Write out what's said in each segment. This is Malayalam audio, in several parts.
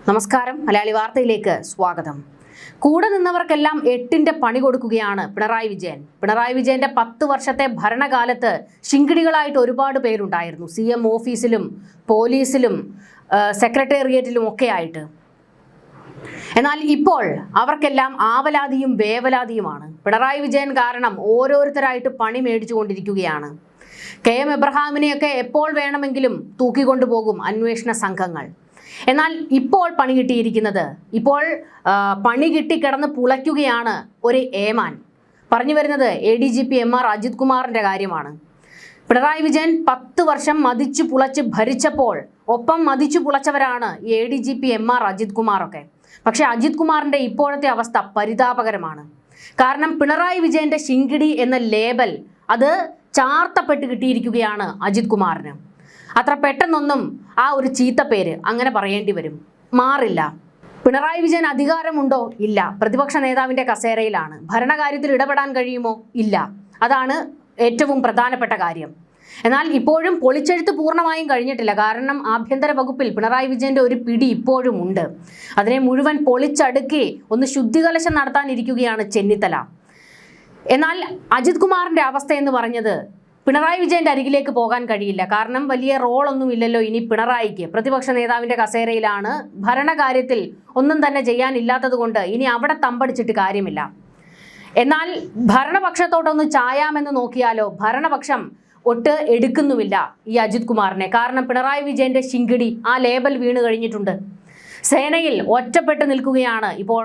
നമസ്കാരം. മലയാളി വാർത്തയിലേക്ക് സ്വാഗതം. കൂടെ നിന്നവർക്കെല്ലാം 8ന്റെ പണി കൊടുക്കുകയാണ് പിണറായി വിജയൻ. പിണറായി വിജയന്റെ 10 വർഷത്തെ ഭരണകാലത്ത് ശിങ്കിടികളായിട്ട് ഒരുപാട് പേരുണ്ടായിരുന്നു. CM ഓഫീസിലും പോലീസിലും സെക്രട്ടേറിയറ്റിലും ഒക്കെ ആയിട്ട്. എന്നാൽ ഇപ്പോൾ അവർക്കെല്ലാം ആവലാതിയും വേവലാതിയുമാണ്. പിണറായി വിജയൻ കാരണം ഓരോരുത്തരായിട്ട് പണി മേടിച്ചുകൊണ്ടിരിക്കുകയാണ്. KM എബ്രഹാമിനെയൊക്കെ എപ്പോൾ വേണമെങ്കിലും തൂക്കിക്കൊണ്ടുപോകും അന്വേഷണ സംഘങ്ങൾ. എന്നാൽ ഇപ്പോൾ പണി കിട്ടി കിടന്ന് പുളയ്ക്കുകയാണ് ഒരു ഏമാൻ. പറഞ്ഞു വരുന്നത് ADGP MR അജിത് കുമാറിന്റെ കാര്യമാണ്. പിണറായി വിജയൻ 10 വർഷം മതിച്ചു പുളച്ച് ഭരിച്ചപ്പോൾ ഒപ്പം മതിച്ചു പുളച്ചവരാണ് ADGP MR അജിത് കുമാറൊക്കെ. പക്ഷെ അജിത് കുമാറിന്റെ ഇപ്പോഴത്തെ അവസ്ഥ പരിതാപകരമാണ്. കാരണം പിണറായി വിജയന്റെ ശിങ്കിടി എന്ന ലേബൽ അത് ചാർത്തപ്പെട്ട് കിട്ടിയിരിക്കുകയാണ് അജിത് കുമാറിന്. അത്ര പെട്ടെന്നൊന്നും ആ ഒരു ചീത്തപ്പേര് അങ്ങനെ പറയേണ്ടി വരും, മാറില്ല. പിണറായി വിജയൻ അധികാരമുണ്ടോ? ഇല്ല. പ്രതിപക്ഷ നേതാവിന്റെ കസേരയിലാണ്. ഭരണകാര്യത്തിൽ ഇടപെടാൻ കഴിയുമോ? ഇല്ല. അതാണ് ഏറ്റവും പ്രധാനപ്പെട്ട കാര്യം. എന്നാൽ ഇപ്പോഴും പൊളിച്ചെഴുത്ത് പൂർണ്ണമായും കഴിഞ്ഞിട്ടില്ല. കാരണം ആഭ്യന്തര വകുപ്പിൽ പിണറായി വിജയന്റെ ഒരു പിടി ഇപ്പോഴും ഉണ്ട്. അതിനെ മുഴുവൻ പൊളിച്ചടുക്കി ഒന്ന് ശുദ്ധികലശം നടത്താനിരിക്കുകയാണ് ചെന്നിത്തല. എന്നാൽ അജിത് കുമാറിന്റെ അവസ്ഥ എന്ന് പറഞ്ഞത് പിണറായി വിജയന്റെ അരികിലേക്ക് പോകാൻ കഴിയില്ല. കാരണം വലിയ റോളൊന്നും ഇല്ലല്ലോ ഇനി പിണറായിക്ക്. പ്രതിപക്ഷ നേതാവിന്റെ കസേരയിലാണ്. ഭരണകാര്യത്തിൽ ഒന്നും തന്നെ ചെയ്യാനില്ലാത്തത് കൊണ്ട് ഇനി അവിടെ തമ്പടിച്ചിട്ട് കാര്യമില്ല. എന്നാൽ ഭരണപക്ഷത്തോട്ടൊന്ന് ചായാമെന്ന് നോക്കിയാലോ, ഭരണപക്ഷം ഒട്ട് എടുക്കുന്നുമില്ല ഈ അജിത് കുമാറിനെ. കാരണം പിണറായി വിജയന്റെ ശിങ്കിടി ആ ലേബൽ വീണ് കഴിഞ്ഞിട്ടുണ്ട്. സേനയിൽ ഒറ്റപ്പെട്ട് നിൽക്കുകയാണ് ഇപ്പോൾ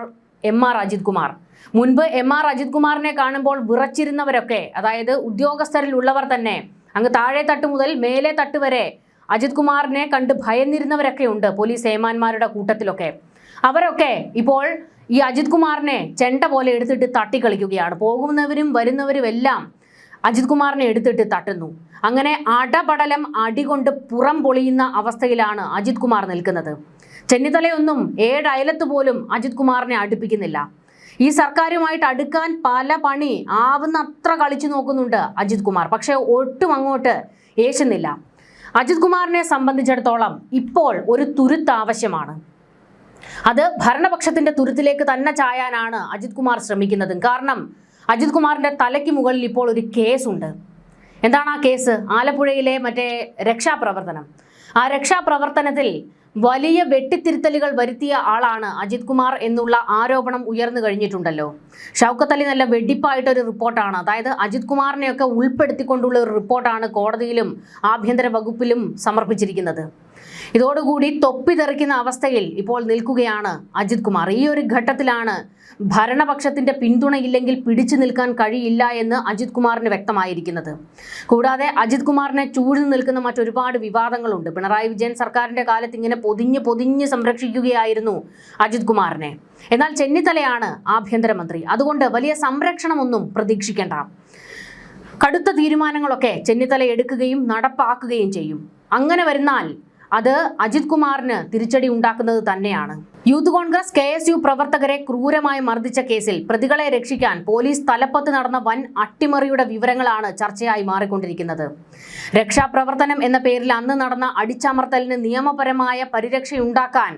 MR അജിത് കുമാർ. മുൻപ് MR അജിത് കുമാറിനെ കാണുമ്പോൾ വിറച്ചിരുന്നവരൊക്കെ, അതായത് ഉദ്യോഗസ്ഥരിലുള്ളവർ തന്നെ, അങ്ങ് താഴെ തട്ട് മുതൽ മേലെ തട്ട് വരെ അജിത് കുമാറിനെ കണ്ട് ഭയന്നിരുന്നവരൊക്കെ ഉണ്ട് പോലീസ് ഏമാന്മാരുടെ കൂട്ടത്തിലൊക്കെ. അവരൊക്കെ ഇപ്പോൾ ഈ അജിത് കുമാറിനെ ചെണ്ട പോലെ എടുത്തിട്ട് തട്ടിക്കളിക്കുകയാണ്. പോകുന്നവരും വരുന്നവരും എല്ലാം അജിത് കുമാറിനെ എടുത്തിട്ട് തട്ടുന്നു. അങ്ങനെ അടപടലം അടികൊണ്ട് പുറം പൊളിയുന്ന അവസ്ഥയിലാണ് അജിത് കുമാർ നിൽക്കുന്നത്. ചെന്നിത്തലയൊന്നും 7 അയലത്ത് പോലും അജിത് കുമാറിനെ അടുപ്പിക്കുന്നില്ല. ഈ സർക്കാരുമായിട്ട് അടുക്കാൻ പല പണി ആവുന്നത്ര കളിച്ചു നോക്കുന്നുണ്ട് അജിത് കുമാർ. പക്ഷെ ഒട്ടും അങ്ങോട്ട് ഏശുന്നില്ല. അജിത് കുമാറിനെ സംബന്ധിച്ചിടത്തോളം ഇപ്പോൾ ഒരു തുരുത്ത് ആവശ്യമാണ്. അത് ഭരണപക്ഷത്തിന്റെ തുരുത്തിലേക്ക് തന്നെ ചായാനാണ് അജിത് കുമാർ ശ്രമിക്കുന്നത്. കാരണം അജിത് കുമാറിന്റെ തലയ്ക്ക് മുകളിൽ ഇപ്പോൾ ഒരു കേസുണ്ട്. എന്താണ് ആ കേസ്? ആലപ്പുഴയിലെ രക്ഷാപ്രവർത്തനം. ആ രക്ഷാപ്രവർത്തനത്തിൽ വലിയ വെട്ടിത്തിരുത്തലുകൾ വരുത്തിയ ആളാണ് അജിത് കുമാർ എന്നുള്ള ആരോപണം ഉയർന്നു കഴിഞ്ഞിട്ടുണ്ടല്ലോ. ഷൗക്കത്ത് അലി നല്ല വെടിപ്പായിട്ടൊരു റിപ്പോർട്ടാണ്, അതായത് അജിത് കുമാറിനെയൊക്കെ ഉൾപ്പെടുത്തിക്കൊണ്ടുള്ള ഒരു റിപ്പോർട്ടാണ് കോടതിയിലും ആഭ്യന്തര വകുപ്പിലും സമർപ്പിച്ചിരിക്കുന്നത്. ഇതോടുകൂടി തൊപ്പി തെറിക്കുന്ന അവസ്ഥയിൽ ഇപ്പോൾ നിൽക്കുകയാണ് അജിത് കുമാർ. ഈ ഒരു ഘട്ടത്തിലാണ് ഭരണപക്ഷത്തിന്റെ പിന്തുണയില്ലെങ്കിൽ പിടിച്ചു നിൽക്കാൻ കഴിയില്ല എന്ന് അജിത് കുമാറിന് വ്യക്തമായിരിക്കുന്നത്. കൂടാതെ അജിത് കുമാറിനെ ചൂഴ്ന്നു നിൽക്കുന്ന മറ്റൊരുപാട് വിവാദങ്ങളുണ്ട്. പിണറായി വിജയൻ സർക്കാരിന്റെ കാലത്ത് ഇങ്ങനെ പൊതിഞ്ഞ് സംരക്ഷിക്കുകയായിരുന്നു അജിത് കുമാറിനെ. എന്നാൽ ചെന്നിത്തലയാണ് ആഭ്യന്തരമന്ത്രി. അതുകൊണ്ട് വലിയ സംരക്ഷണമൊന്നും പ്രതീക്ഷിക്കേണ്ട. കടുത്ത തീരുമാനങ്ങളൊക്കെ ചെന്നിത്തല എടുക്കുകയും നടപ്പാക്കുകയും ചെയ്യും. അങ്ങനെ വരുന്നാൽ അത് അജിത് കുമാറിന് തിരിച്ചടി ഉണ്ടാക്കുന്നത് തന്നെയാണ്. യൂത്ത് കോൺഗ്രസ് KSU പ്രവർത്തകരെ ക്രൂരമായി മർദ്ദിച്ച കേസിൽ പ്രതികളെ രക്ഷിക്കാൻ പോലീസ് തലപ്പത്ത് നടന്ന വൻ അട്ടിമറിയുടെ വിവരങ്ങളാണ് ചർച്ചയായി മാറിക്കൊണ്ടിരിക്കുന്നത്. രക്ഷാപ്രവർത്തനം എന്ന പേരിൽ അന്ന് നടന്ന അടിച്ചമർത്തലിന് നിയമപരമായ പരിരക്ഷയുണ്ടാക്കാൻ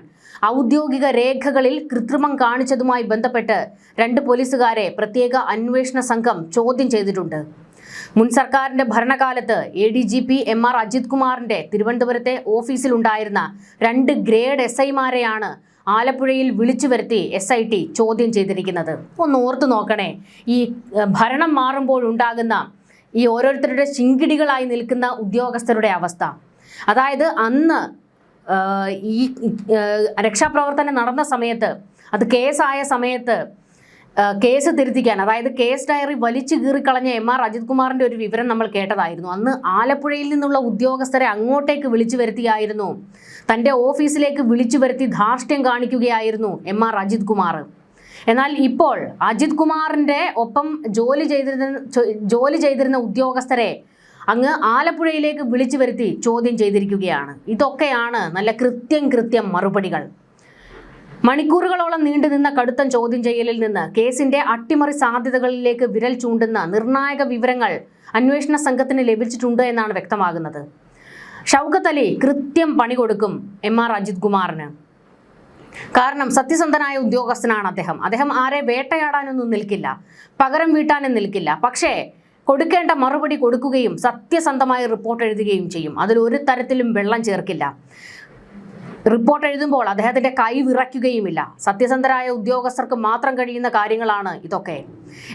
ഔദ്യോഗിക രേഖകളിൽ കൃത്രിമം കാണിച്ചതുമായി ബന്ധപ്പെട്ട് 2 പോലീസുകാരെ പ്രത്യേക അന്വേഷണ സംഘം ചോദ്യം ചെയ്തിട്ടുണ്ട്. മുൻ സർക്കാരിന്റെ ഭരണകാലത്ത് ADGP MR അജിത് കുമാറിന്റെ തിരുവനന്തപുരത്തെ ഓഫീസിലുണ്ടായിരുന്ന 2 ഗ്രേഡ് SIമാരെയാണ് ആലപ്പുഴയിൽ വിളിച്ചു വരുത്തി SIT ചോദ്യം ചെയ്തിരിക്കുന്നത്. ഒന്ന് ഓർത്തു നോക്കണേ, ഈ ഭരണം മാറുമ്പോഴുണ്ടാകുന്ന ഈ ഓരോരുത്തരുടെ ശിങ്കിടികളായി നിൽക്കുന്ന ഉദ്യോഗസ്ഥരുടെ അവസ്ഥ. അതായത് അന്ന് ഈ രക്ഷാപ്രവർത്തനം നടന്ന സമയത്ത്, അത് കേസായ സമയത്ത് കേസ് തിരുത്തിക്കാൻ, അതായത് കേസ് ഡയറി വലിച്ചു കീറിക്കളഞ്ഞ MR അജിത് കുമാറിന്റെ ഒരു വിവരം നമ്മൾ കേട്ടതായിരുന്നു. അന്ന് ആലപ്പുഴയിൽ നിന്നുള്ള ഉദ്യോഗസ്ഥരെ അങ്ങോട്ടേക്ക് വിളിച്ചു വരുത്തിയായിരുന്നു, തൻ്റെ ഓഫീസിലേക്ക് വിളിച്ചു വരുത്തി ധാർഷ്ട്യം കാണിക്കുകയായിരുന്നു MR അജിത് കുമാർ. എന്നാൽ ഇപ്പോൾ അജിത് കുമാറിന്റെ ഒപ്പം ജോലി ചെയ്തിരുന്ന ഉദ്യോഗസ്ഥരെ അങ്ങ് ആലപ്പുഴയിലേക്ക് വിളിച്ചു വരുത്തി ചോദ്യം ചെയ്തിരിക്കുകയാണ്. ഇതൊക്കെയാണ് നല്ല കൃത്യം മറുപടികൾ. മണിക്കൂറുകളോളം നീണ്ടുനിന്ന കടുത്ത ചോദ്യം ചെയ്യലിൽ നിന്ന് കേസിന്റെ അട്ടിമറി സാധ്യതകളിലേക്ക് വിരൽ ചൂണ്ടുന്ന നിർണായക വിവരങ്ങൾ അന്വേഷണ സംഘത്തിന് ലഭിച്ചിട്ടുണ്ട് എന്നാണ് വ്യക്തമാകുന്നത്. ഷൗക്കത്ത് അലി കൃത്യം പണി കൊടുക്കും MR അജിത് കുമാറിന്. കാരണം സത്യസന്ധനായ ഉദ്യോഗസ്ഥനാണ് അദ്ദേഹം ആരെ വേട്ടയാടാനൊന്നും നിൽക്കില്ല, പകരം വീട്ടാനും നിൽക്കില്ല. പക്ഷേ കൊടുക്കേണ്ട മറുപടി കൊടുക്കുകയും സത്യസന്ധമായി റിപ്പോർട്ട് എഴുതുകയും ചെയ്യും. അതിൽ ഒരു തരത്തിലും വെള്ളം ചേർക്കില്ല. റിപ്പോർട്ട് എഴുതുമ്പോൾ അദ്ദേഹത്തിന്റെ കൈ വിറയ്ക്കുകയുമില്ല. സത്യസന്ധരായ ഉദ്യോഗസ്ഥർക്ക് മാത്രം കഴിയുന്ന കാര്യങ്ങളാണ് ഇതൊക്കെ.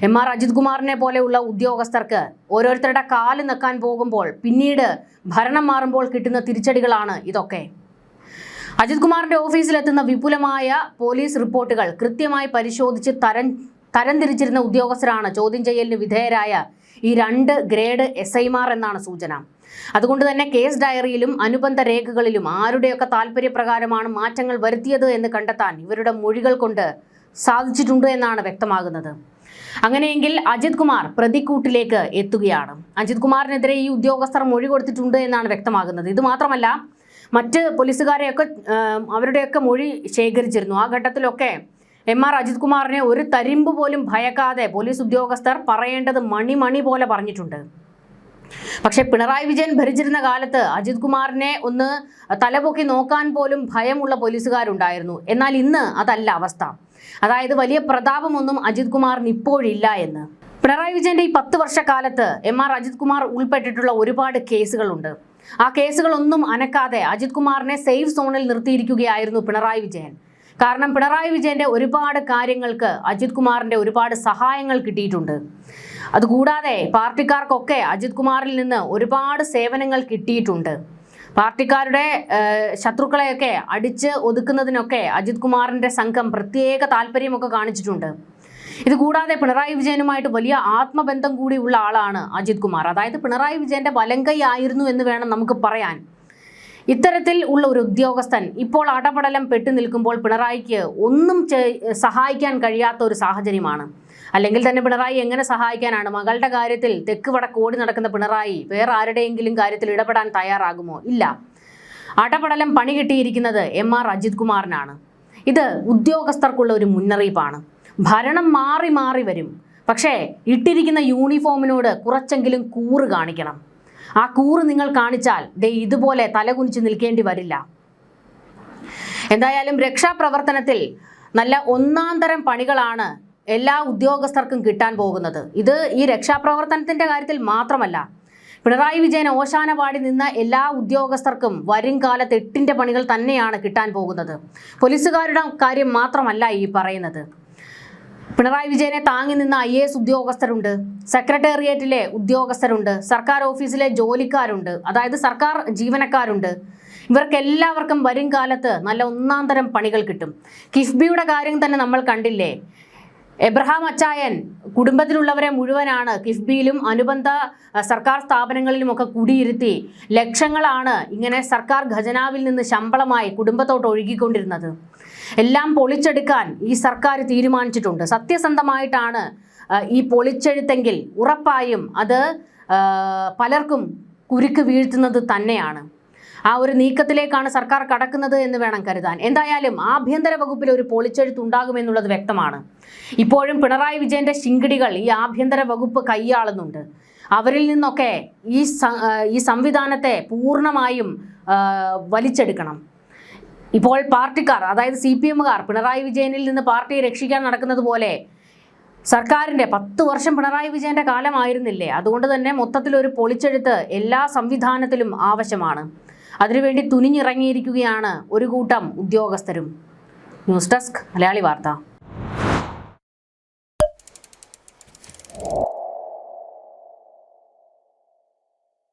MR അജിത് കുമാറിനെ പോലെയുള്ള ഉദ്യോഗസ്ഥർക്ക് ഓരോരുത്തരുടെ കാല് നിൽക്കാൻ പോകുമ്പോൾ പിന്നീട് ഭരണം മാറുമ്പോൾ കിട്ടുന്ന തിരിച്ചടികളാണ് ഇതൊക്കെ. അജിത് കുമാറിന്റെ ഓഫീസിലെത്തുന്ന വിപുലമായ പോലീസ് റിപ്പോർട്ടുകൾ കൃത്യമായി പരിശോധിച്ച് തരംതിരിച്ചിരുന്ന ഉദ്യോഗസ്ഥരാണ് ചോദ്യം ചെയ്യലിന് വിധേയരായ ഈ 2 ഗ്രേഡ് SIമാർ എന്നാണ് സൂചന. അതുകൊണ്ട് തന്നെ കേസ് ഡയറിയിലും അനുബന്ധ രേഖകളിലും ആരുടെയൊക്കെ താല്പര്യപ്രകാരമാണ് മാറ്റങ്ങൾ വരുത്തിയത് എന്ന് കണ്ടെത്താൻ ഇവരുടെ മൊഴികൾ കൊണ്ട് സാധിച്ചിട്ടുണ്ട് എന്നാണ് വ്യക്തമാകുന്നത്. അങ്ങനെയെങ്കിൽ അജിത് കുമാർ പ്രതിക്കൂട്ടിലേക്ക് എത്തുകയാണ്. അജിത് കുമാറിനെതിരെ ഈ ഉദ്യോഗസ്ഥർ മൊഴി കൊടുത്തിട്ടുണ്ട് എന്നാണ് വ്യക്തമാകുന്നത്. ഇത് മാത്രമല്ല, മറ്റ് പോലീസുകാരെയൊക്കെ അവരുടെയൊക്കെ മൊഴി ശേഖരിച്ചിരുന്നു. ആ ഘട്ടത്തിലൊക്കെ MR അജിത് കുമാറിനെ ഒരു തരിമ്പ് പോലും ഭയക്കാതെ പോലീസ് ഉദ്യോഗസ്ഥർ പറയേണ്ടത് മണി പോലെ പറഞ്ഞിട്ടുണ്ട്. പക്ഷെ പിണറായി വിജയൻ ഭരിച്ചിരുന്ന കാലത്ത് അജിത് കുമാറിനെ ഒന്ന് തലപൊക്കി നോക്കാൻ പോലും ഭയമുള്ള പോലീസുകാരുണ്ടായിരുന്നു. എന്നാൽ ഇന്ന് അതല്ല അവസ്ഥ. അതായത് വലിയ പ്രതാപമൊന്നും അജിത് കുമാറിന് ഇപ്പോഴില്ല എന്ന്. പിണറായി വിജയന്റെ ഈ 10 വർഷക്കാലത്ത് MR അജിത് കുമാർ ഉൾപ്പെട്ടിട്ടുള്ള ഒരുപാട് കേസുകളുണ്ട്. ആ കേസുകളൊന്നും അനക്കാതെ അജിത് കുമാറിനെ സേഫ് സോണിൽ നിർത്തിയിരിക്കുകയായിരുന്നു പിണറായി വിജയൻ. കാരണം പിണറായി വിജയന്റെ ഒരുപാട് കാര്യങ്ങൾക്ക് അജിത് കുമാറിന്റെ ഒരുപാട് സഹായങ്ങൾ കിട്ടിയിട്ടുണ്ട്. അതുകൂടാതെ പാർട്ടിക്കാർക്കൊക്കെ അജിത് കുമാറിൽ നിന്ന് ഒരുപാട് സേവനങ്ങൾ കിട്ടിയിട്ടുണ്ട്. പാർട്ടിക്കാരുടെ ശത്രുക്കളെയൊക്കെ അടിച്ച് ഒതുക്കുന്നതിനൊക്കെ അജിത് കുമാറിന്റെ സംഘം പ്രത്യേക താല്പര്യമൊക്കെ കാണിച്ചിട്ടുണ്ട്. ഇതുകൂടാതെ പിണറായി വിജയനുമായിട്ട് വലിയ ആത്മബന്ധം കൂടിയുള്ള ആളാണ് അജിത് കുമാർ. അതായത് പിണറായി വിജയന്റെ വലങ്കൈ ആയിരുന്നു എന്ന് വേണം നമുക്ക് പറയാൻ. ഇത്തരത്തിൽ ഉള്ള ഒരു ഉദ്യോഗസ്ഥൻ ഇപ്പോൾ അടപടലം പെട്ടു നിൽക്കുമ്പോൾ പിണറായിക്ക് ഒന്നും സഹായിക്കാൻ കഴിയാത്ത ഒരു സാഹചര്യമാണ്. അല്ലെങ്കിൽ തന്നെ പിണറായി എങ്ങനെ സഹായിക്കാനാണ്? മകളുടെ കാര്യത്തിൽ തെക്ക് വടക്ക് ഓടി നടക്കുന്ന പിണറായി വേറെ ആരുടെയെങ്കിലും കാര്യത്തിൽ ഇടപെടാൻ തയ്യാറാകുമോ? ഇല്ല. അടപടലം പണി കിട്ടിയിരിക്കുന്നത് MR അജിത് കുമാറിനാണ്. ഇത് ഉദ്യോഗസ്ഥർക്കുള്ള ഒരു മുന്നറിയിപ്പാണ്. ഭരണം മാറി മാറി വരും. പക്ഷേ ഇട്ടിരിക്കുന്ന യൂണിഫോമിനോട് കുറച്ചെങ്കിലും കൂറ് കാണിക്കണം. ആ കൂറ് നിങ്ങൾ കാണിച്ചാൽ ഇതുപോലെ തലകുനിച്ച് നിൽക്കേണ്ടി വരില്ല. എന്തായാലും രക്ഷാപ്രവർത്തനത്തിൽ നല്ല ഒന്നാന്തരം പണികളാണ് എല്ലാ ഉദ്യോഗസ്ഥർക്കും കിട്ടാൻ പോകുന്നത്. ഇത് ഈ രക്ഷാപ്രവർത്തനത്തിന്റെ കാര്യത്തിൽ മാത്രമല്ല, പിണറായി വിജയൻ ഓശാന പാടി നിന്ന എല്ലാ ഉദ്യോഗസ്ഥർക്കും വരും കാലത്ത് 8ന്റെ പണികൾ തന്നെയാണ് കിട്ടാൻ പോകുന്നത്. പോലീസുകാരുടെ കാര്യം മാത്രമല്ല ഈ പറയുന്നത്. പിണറായി വിജയനെ താങ്ങി നിന്ന IAS ഉദ്യോഗസ്ഥരുണ്ട്, സെക്രട്ടേറിയറ്റിലെ ഉദ്യോഗസ്ഥരുണ്ട്, സർക്കാർ ഓഫീസിലെ ജോലിക്കാരുണ്ട്, അതായത് സർക്കാർ ജീവനക്കാരുണ്ട്. ഇവർക്കെല്ലാവർക്കും വരും കാലത്ത് നല്ല ഒന്നാന്തരം പണികൾ കിട്ടും. കിഫ്ബിയുടെ കാര്യം തന്നെ നമ്മൾ കണ്ടില്ലേ. എബ്രഹാം അച്ചായൻ കുടുംബത്തിലുള്ളവരെ മുഴുവനാണ് കിഫ്ബിയിലും അനുബന്ധ സർക്കാർ സ്ഥാപനങ്ങളിലുമൊക്കെ കുടിയിരുത്തി ലക്ഷങ്ങളാണ് ഇങ്ങനെ സർക്കാർ ഖജനാവിൽ നിന്ന് ശമ്പളമായി കുടുംബത്തോട്ട് ഒഴുകിക്കൊണ്ടിരുന്നത്. എല്ലാം പൊളിച്ചെടുക്കാൻ ഈ സർക്കാർ തീരുമാനിച്ചിട്ടുണ്ട്. സത്യസന്ധമായിട്ടാണ് ഈ പൊളിച്ചെഴുത്തെങ്കിൽ ഉറപ്പായും അത് പലർക്കും കുരുക്ക് വീഴ്ത്തുന്നത് തന്നെയാണ്. ആ ഒരു നീക്കത്തിലേക്കാണ് സർക്കാർ കടക്കുന്നത് എന്ന് വേണം കരുതാൻ. എന്തായാലും ആഭ്യന്തര വകുപ്പിൽ ഒരു പൊളിച്ചെഴുത്ത് ഉണ്ടാകുമെന്നുള്ളത് വ്യക്തമാണ്. ഇപ്പോഴും പിണറായി വിജയന്റെ ശിങ്കിടികൾ ഈ ആഭ്യന്തര വകുപ്പ് കൈയാളുന്നുണ്ട്. അവരിൽ നിന്നൊക്കെ ഈ സംവിധാനത്തെ പൂർണ്ണമായും വലിച്ചെടുക്കണം. ഇപ്പോൾ പാർട്ടിക്കാർ, അതായത് CPMകാർ പിണറായി വിജയനിൽ നിന്ന് പാർട്ടിയെ രക്ഷിക്കാൻ നടക്കുന്നത് പോലെ സർക്കാരിൻ്റെ 10 വർഷം പിണറായി വിജയന്റെ കാലമായിരുന്നില്ലേ? അതുകൊണ്ട് തന്നെ മൊത്തത്തിൽ ഒരു പൊളിച്ചെഴുത്ത് എല്ലാ സംവിധാനത്തിലും ആവശ്യമാണ്. അതിനുവേണ്ടി തുനിഞ്ഞിറങ്ങിയിരിക്കുകയാണ് ഒരു കൂട്ടം ഉദ്യോഗസ്ഥരും. ന്യൂസ് ഡെസ്ക് മലയാളി വാർത്ത.